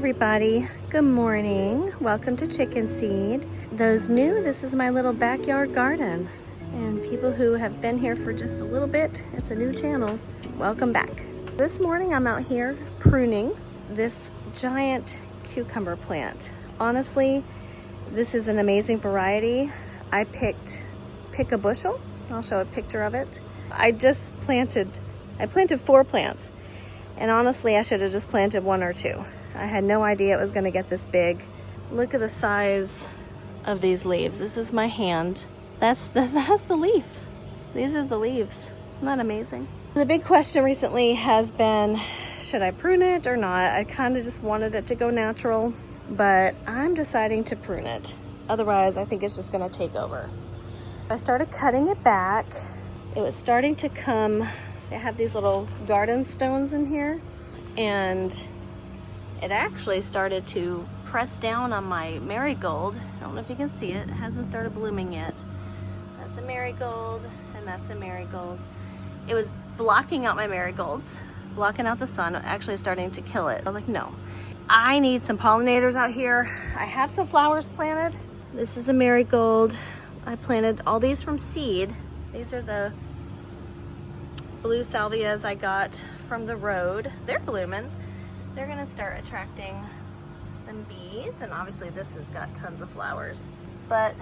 everybody, good morning. Welcome to Chicken Seed. Those new, this is my little backyard garden. And people who have been here for just a little bit, it's a new channel. Welcome back. This morning I'm out here pruning this giant cucumber plant. Honestly, this is an amazing variety. I pick a bushel. I'll show a picture of it. I planted 4 plants. And honestly, I should have just planted 1 or 2. I had no idea it was going to get this big. Look at the size of these leaves. This is my hand. That's the leaf. These are the leaves. Isn't that amazing? The big question recently has been, should I prune it or not? I kind of just wanted it to go natural, but I'm deciding to prune it. Otherwise, I think it's just going to take over. I started cutting it back. It was starting to come. See, I have these little garden stones in here, and it actually started to press down on my marigold. I don't know if you can see it. It hasn't started blooming yet. That's a marigold, and that's a marigold. It was blocking out my marigolds, blocking out the sun, actually starting to kill it. I was like, no, I need some pollinators out here. I have some flowers planted. This is a marigold. I planted all these from seed. These are the blue salvias I got from the road. They're blooming. They're gonna start attracting some bees, and obviously this has got tons of flowers. But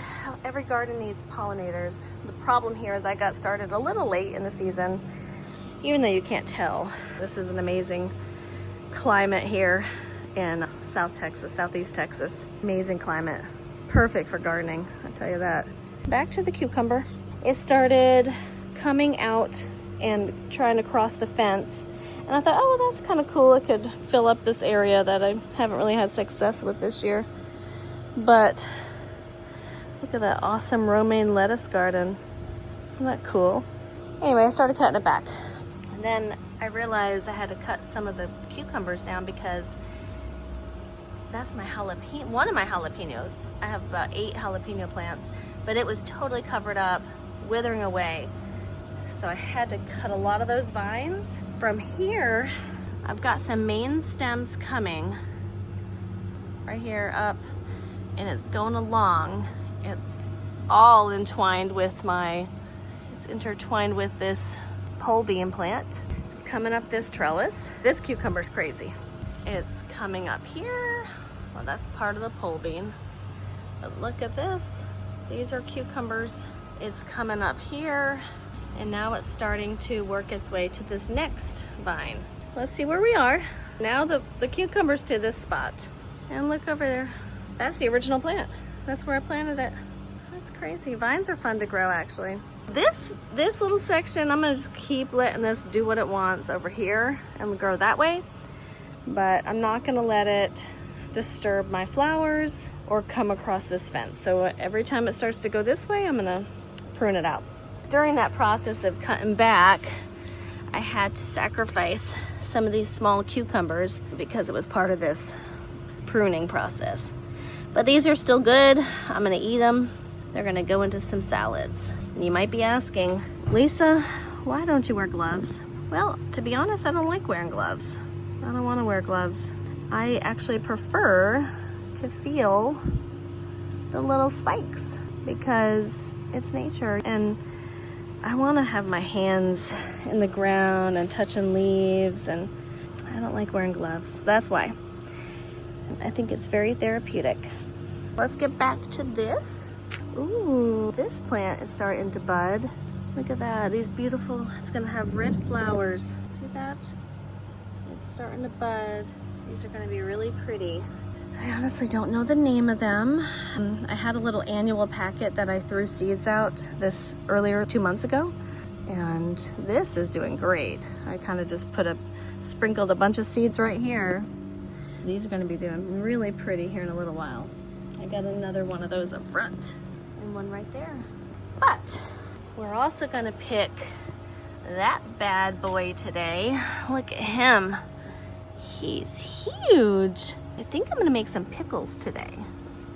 every garden needs pollinators. The problem here is I got started a little late in the season, even though you can't tell. This is an amazing climate here in South Texas, Southeast Texas. Amazing climate. Perfect for gardening, I'll tell you that. Back to the cucumber. It started coming out and trying to cross the fence. And I thought, oh, well, that's kind of cool. It could fill up this area that I haven't really had success with this year. But look at that awesome romaine lettuce garden. Isn't that cool? Anyway, I started cutting it back. And then I realized I had to cut some of the cucumbers down because that's my jalapeno, one of my jalapenos. I have about 8 jalapeno plants, but it was totally covered up, withering away. So I had to cut a lot of those vines. From here, I've got some main stems coming right here up, and it's going along. It's all intertwined with this pole bean plant. It's coming up this trellis. This cucumber's crazy. It's coming up here. Well, that's part of the pole bean. But look at this. These are cucumbers. It's coming up here. And now it's starting to work its way to this next vine. Let's see where we are. Now the cucumber's to this spot. And look over there. That's the original plant. That's where I planted it. That's crazy. Vines are fun to grow, actually. This little section, I'm gonna just keep letting this do what it wants over here and grow that way. But I'm not gonna let it disturb my flowers or come across this fence. So every time it starts to go this way, I'm gonna prune it out. During that process of cutting back, I had to sacrifice some of these small cucumbers because it was part of this pruning process. But these are still good. I'm gonna eat them. They're gonna go into some salads. And you might be asking, Lisa, why don't you wear gloves? Well, to be honest, I don't like wearing gloves. I don't wanna wear gloves. I actually prefer to feel the little spikes because it's nature, and I want to have my hands in the ground and touching leaves, and I don't like wearing gloves. That's why. I think it's very therapeutic. Let's get back to this. Ooh, this plant is starting to bud. Look at that. These beautiful, it's going to have red flowers. See that? It's starting to bud. These are going to be really pretty. I honestly don't know the name of them. I had a little annual packet that I threw seeds out earlier 2 months ago, and this is doing great. I kind of just sprinkled a bunch of seeds right here. These are going to be doing really pretty here in a little while. I got another one of those up front and one right there. But we're also going to pick that bad boy today. Look at him. He's huge. I think I'm gonna make some pickles today.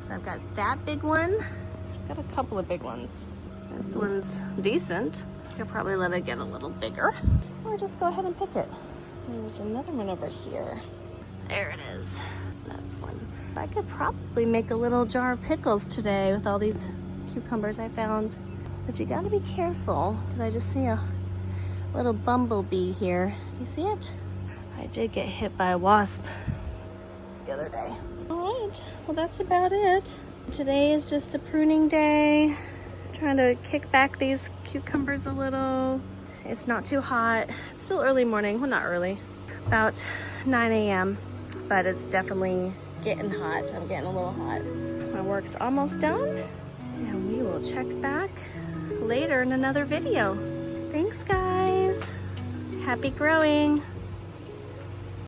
So I've got that big one. I've got a couple of big ones. This one's decent. I'll probably let it get a little bigger. Or just go ahead and pick it. There's another one over here. There it is. That's one. I could probably make a little jar of pickles today with all these cucumbers I found. But you gotta be careful, because I just see a little bumblebee here. Do you see it? I did get hit by a wasp the other day. All right, well that's about it. Today is just a pruning day. Trying to kick back these cucumbers a little. It's not too hot. It's still early morning. Well, not early. About 9 a.m. But it's definitely getting hot. I'm getting a little hot. My work's almost done. And we will check back later in another video. Thanks, guys. Happy growing.